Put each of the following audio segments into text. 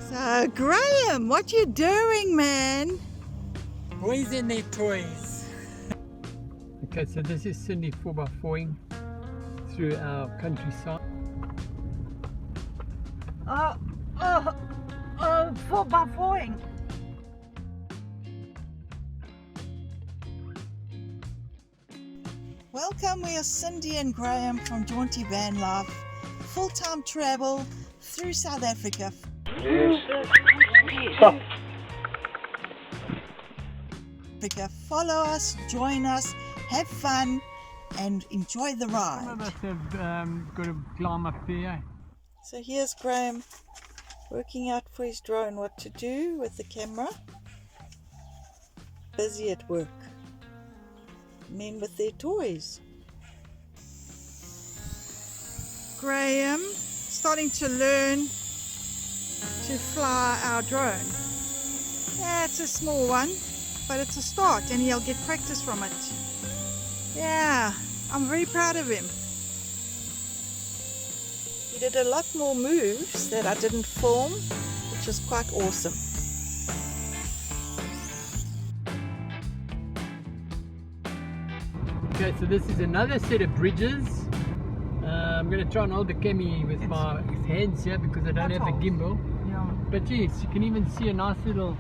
So, Graham, what you doing, man? Boys and their toys. Okay, so this is Cindy 4x4ing through our countryside. 4x4ing. Welcome, we are Cindy and Graham from Jaunti Vanlife, full-time travel through South Africa. Follow us, join us, have fun and enjoy the ride. Some of us have got to climb up there. So here's Graham working out for his drone what to do with the camera. Busy at work. Men with their toys. Graham starting to learn to fly our drone. Yeah, it's a small one, but it's a start and he'll get practice from it. Yeah, I'm very proud of him. He did a lot more moves that I didn't film, which was quite awesome. Okay, so this is another set of bridges. I'm going to try and hold the cami with my hands here because I don't have the gimbal. Yeah. But yes, you can even see a nice little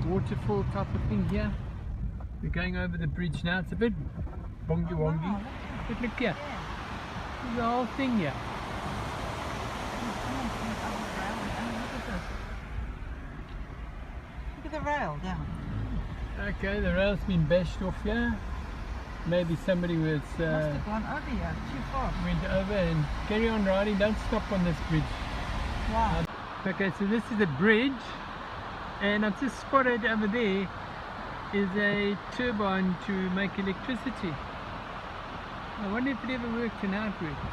waterfall type of thing here. We're going over the bridge now. It's a bit wonky wonky. Wow, But look here. There's the whole thing here. Look at the rail down. Okay, the rail's been bashed off here. Maybe somebody was Must have gone over here, too far. went over and carry on riding. Don't stop on this bridge. Wow. Okay, so this is a bridge, and I've just spotted over there is a turbine to make electricity. I wonder if it ever worked and how it worked.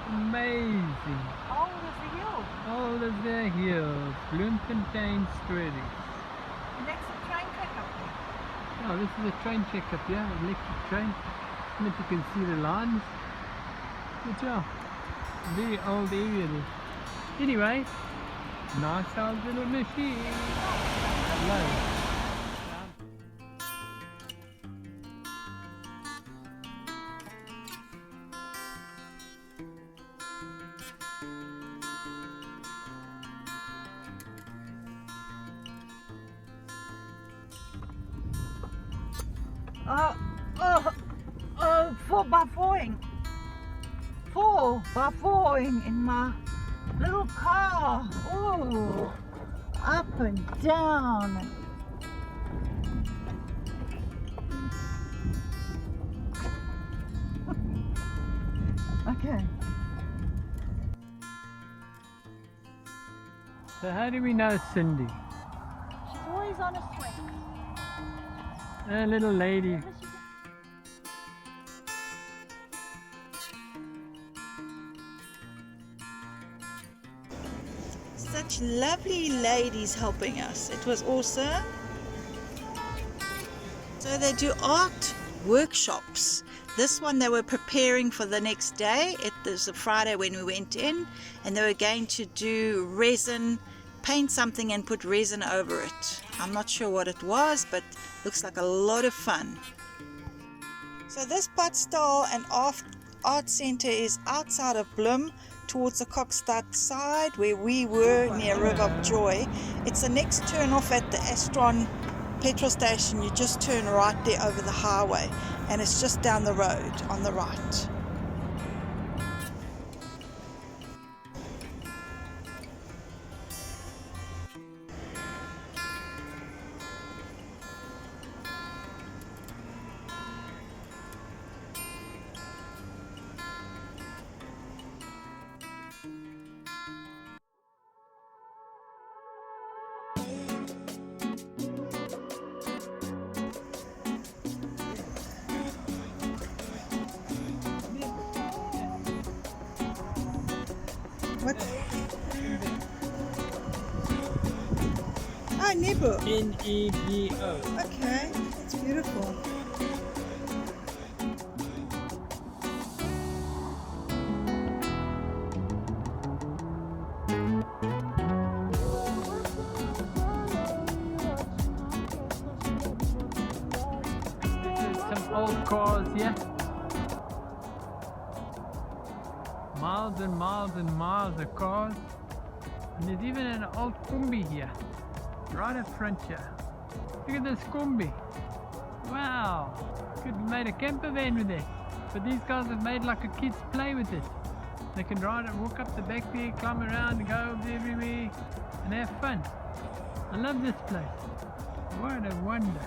Amazing. Oh, there's the hill. Oh, there's the hills. Bloemfontein stories. And that's the train track up there. Oh, this is a train check up here, electric train. I don't know if you can see the lines. Good job. Very old area there. Anyway, nice old little machine. Hello. Oh, 4x4ing. 4x4ing in my little car. Oh, up and down. Okay. So how do we know Cindy? She's always on a swing. A little lady. Such lovely ladies helping us. It was awesome. So they do art workshops. This one they were preparing for the next day. It was a Friday when we went in, and they were going to do resin, paint something and put resin over it. I'm not sure what it was, but looks like a lot of fun. So this Padstal and Art Centre is outside of Bloem, towards the Kokstad side where we were near River of Joy. It's the next turn off at the Astron petrol station. You just turn right there over the highway and it's just down the road on the right. What? Ah, Nebo. N-E-B-O. Okay, that's beautiful. old cars here. Miles and miles and miles of cars. And there's even an old Kombi here, right up front here. Look at this Kombi. Wow, could have made a camper van with it. But these guys have made like a kid's play with it. They can ride it, walk up the back there, climb around and go everywhere and have fun. I love this place. What a wonder.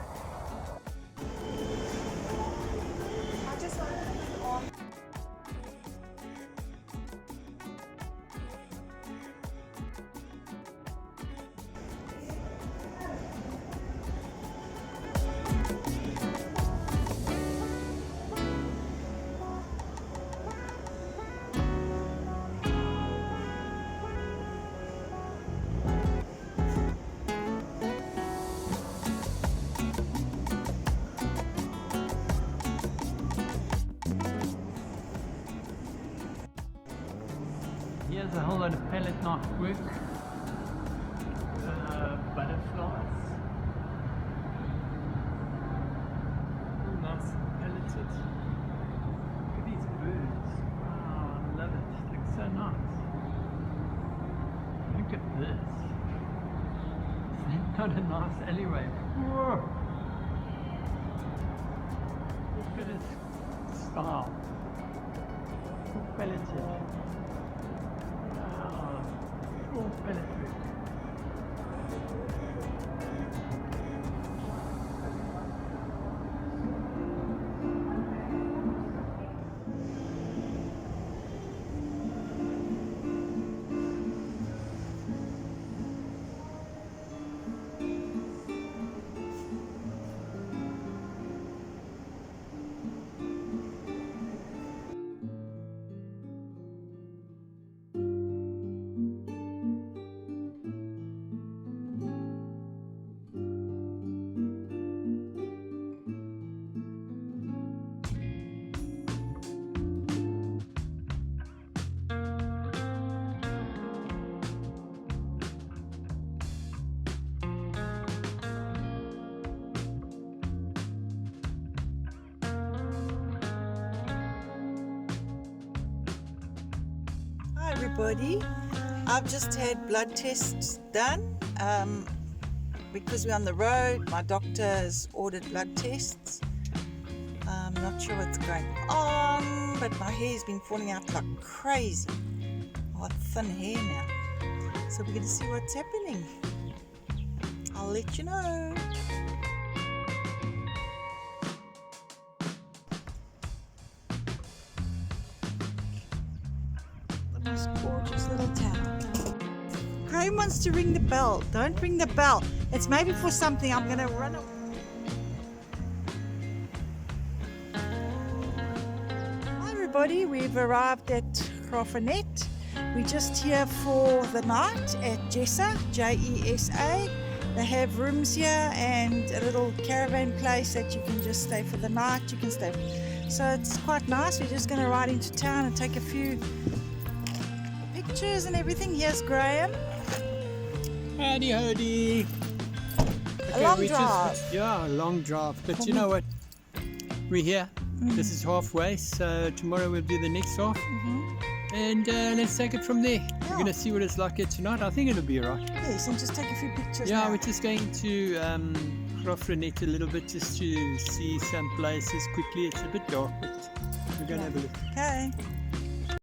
Here's a whole lot of pallet knife work. Butterflies. Oh, nice pelleted. Look at these birds. Wow, I love it. It looks so nice. Look at this. It's not a nice alleyway. Whoa! Look at its style. Pelleted. All pellet work. Hi everybody, I've just had blood tests done because we're on the road. My doctor has ordered blood tests. I'm not sure what's going on, but my hair's been falling out like crazy. I got thin hair now, so we're going to see what's happening. I'll let you know. This gorgeous little town. Graham wants to ring the bell. Don't ring the bell. It's maybe for something. I'm going to run away. Hi everybody, we've arrived at Graaf-Reneit. We're just here for the night at Jessa, J-E-S-A. They have rooms here and a little caravan place that you can just stay for the night. You can stay. So it's quite nice. We're just going to ride into town and take a few pictures and everything. Here's Graham. Howdy, howdy. A long drive. Yeah, a long drive. But you know what? We're here. This is halfway, so tomorrow we'll do the next half. And let's take it from there. We're going to see what it's like here tonight. I think it'll be alright. Yes, and just take a few pictures. Yeah, now. we're just going to Graaf-Reneit a little bit just to see some places quickly. It's a bit dark, but we're going to have a look. Okay.